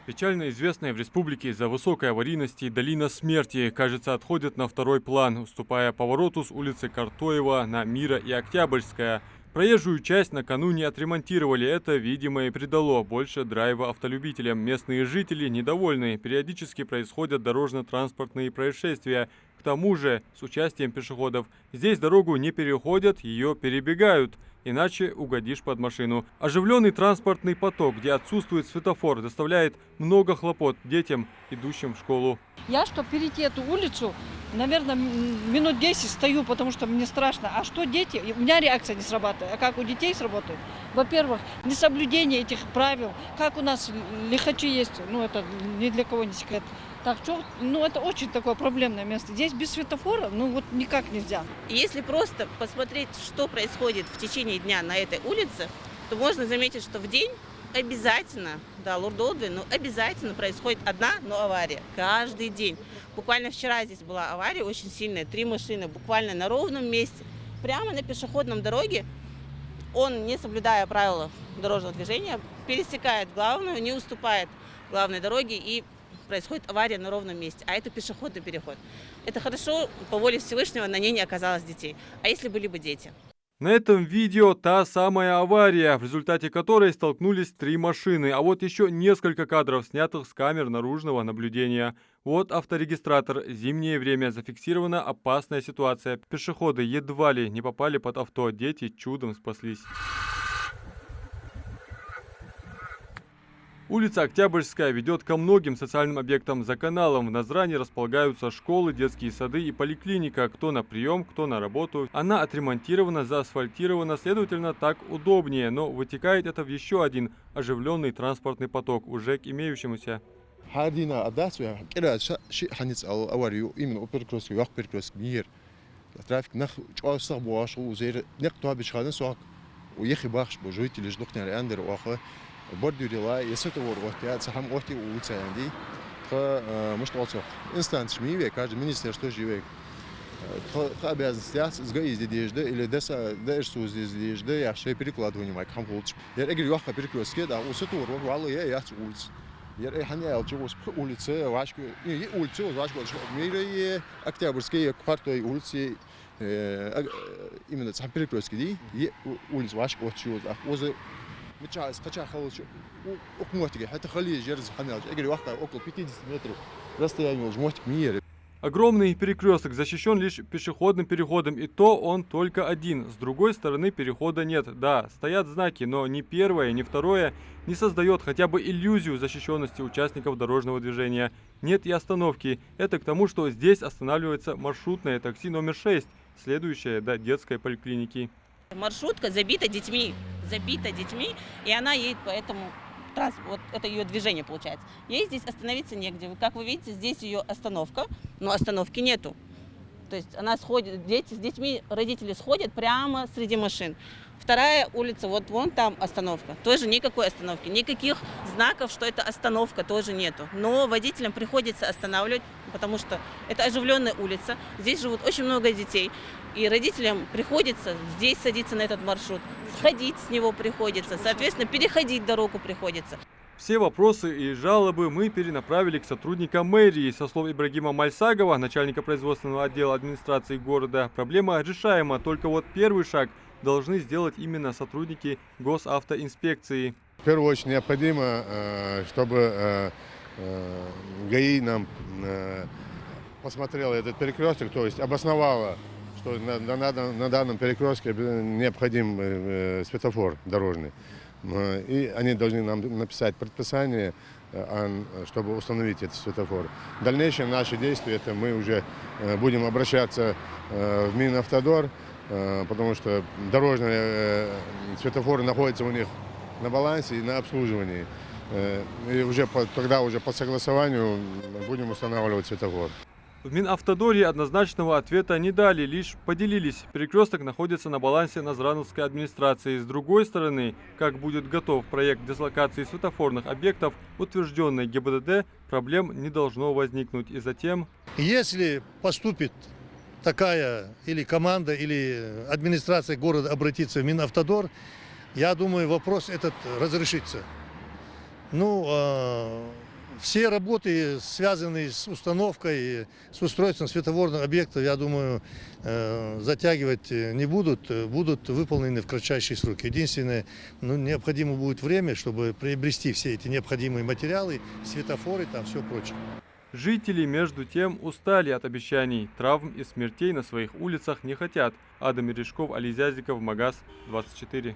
Печально известная в республике из-за высокой аварийности долина смерти, кажется, отходит на второй план, уступая повороту с улицы Картоева на Мира и Октябрьская. Проезжую часть накануне отремонтировали, это, видимо, и придало больше драйва автолюбителям. Местные жители недовольны, периодически происходят дорожно-транспортные происшествия. К тому же, с участием пешеходов, здесь дорогу не переходят, ее перебегают. Иначе угодишь под машину. Оживленный транспортный поток, где отсутствует светофор, доставляет много хлопот детям, идущим в школу. Я, чтобы перейти эту улицу, наверное, минут 10 стою, потому что мне страшно. А что дети? У меня реакция не срабатывает. А как у детей сработает? Во-первых, несоблюдение этих правил. Как у нас лихачи есть, это ни для кого не секрет. Так что, это очень такое проблемное место. Здесь без светофора, никак нельзя. Если просто посмотреть, что происходит в течение дня на этой улице, то можно заметить, что в день обязательно, Лурдолдве, обязательно происходит одна, но авария. Каждый день. Буквально вчера здесь была авария очень сильная, 3 машины буквально на ровном месте. Прямо на пешеходном дороге он, не соблюдая правила дорожного движения, пересекает главную, не уступает главной дороге и происходит авария на ровном месте, а это пешеходный переход. Это хорошо, по воле Всевышнего на ней не оказалось детей. А если были бы дети? На этом видео та самая авария, в результате которой столкнулись 3 машины, а вот еще несколько кадров, снятых с камер наружного наблюдения. Вот авторегистратор. Зимнее время, зафиксирована опасная ситуация. Пешеходы едва ли не попали под авто, дети чудом спаслись. Улица Октябрьская ведет ко многим социальным объектам. За каналом в Назране располагаются школы, детские сады и поликлиника. Кто на прием, кто на работу. Она отремонтирована, заасфальтирована, следовательно, так удобнее. Но вытекает это в еще один оживленный транспортный поток, уже к имеющемуся. Бордюрила, если это ворвать, сахам орти улица, анди, может also инстанция миве, каждый министерство живет, обязанности сгаиздежда или десу здежда, я шей перекладывание май кампулч. Я говорю, я перекрестке, да, усету ворвать, валы я улиц. Я ханял чего улица, вашку, и улицу, вашку, мира Октябрьская, квартой улицы, именно сам перекрестке, и улица вашку, вот чего, около 50 метров расстояние жмотик мира. Огромный перекресток защищен лишь пешеходным переходом, и то он только один. С другой стороны перехода нет. Да, стоят знаки, но ни первое, ни второе не создает хотя бы иллюзию защищенности участников дорожного движения. Нет и остановки. Это к тому, что здесь останавливается маршрутное такси номер 6, следующее до детской поликлиники. Маршрутка забита детьми, и она едет по этому транспорту, вот это ее движение получается. Ей здесь остановиться негде. Как вы видите, здесь ее остановка, но остановки нету. То есть она сходит, дети с детьми, родители сходят прямо среди машин. Вторая улица, вот вон там остановка. Тоже никакой остановки, никаких знаков, что это остановка, тоже нету. Но водителям приходится останавливать, потому что это оживленная улица. Здесь живут очень много детей. И родителям приходится здесь садиться на этот маршрут, сходить с него приходится, соответственно, переходить дорогу приходится. Все вопросы и жалобы мы перенаправили к сотрудникам мэрии. Со слов Ибрагима Мальсагова, начальника производственного отдела администрации города, проблема решаема, только вот первый шаг должны сделать именно сотрудники госавтоинспекции. В первую очередь необходимо, чтобы ГАИ нам посмотрела этот перекресток, то есть обосновала, что на данном перекрестке необходим светофор дорожный. И они должны нам написать предписание, чтобы установить этот светофор. Дальнейшие наши действия, это мы уже будем обращаться в Минавтодор, потому что дорожные светофоры находятся у них на балансе и на обслуживании. И тогда уже по согласованию будем устанавливать светофор. В Минавтодоре однозначного ответа не дали, лишь поделились. Перекресток находится на балансе Назрановской администрации. С другой стороны, как будет готов проект дислокации светофорных объектов, утвержденный ГИБДД, проблем не должно возникнуть. И затем... Если поступит такая или команда, или администрация города обратится в Минавтодор, я думаю, вопрос этот разрешится. Все работы, связанные с установкой, с устройством светофорных объектов, я думаю, затягивать не будут, будут выполнены в кратчайшие сроки. Единственное, необходимо будет время, чтобы приобрести все эти необходимые материалы, светофоры, там все прочее. Жители, между тем, устали от обещаний. Травм и смертей на своих улицах не хотят. Адам Мережков, Али Зязиков, Магаз 24.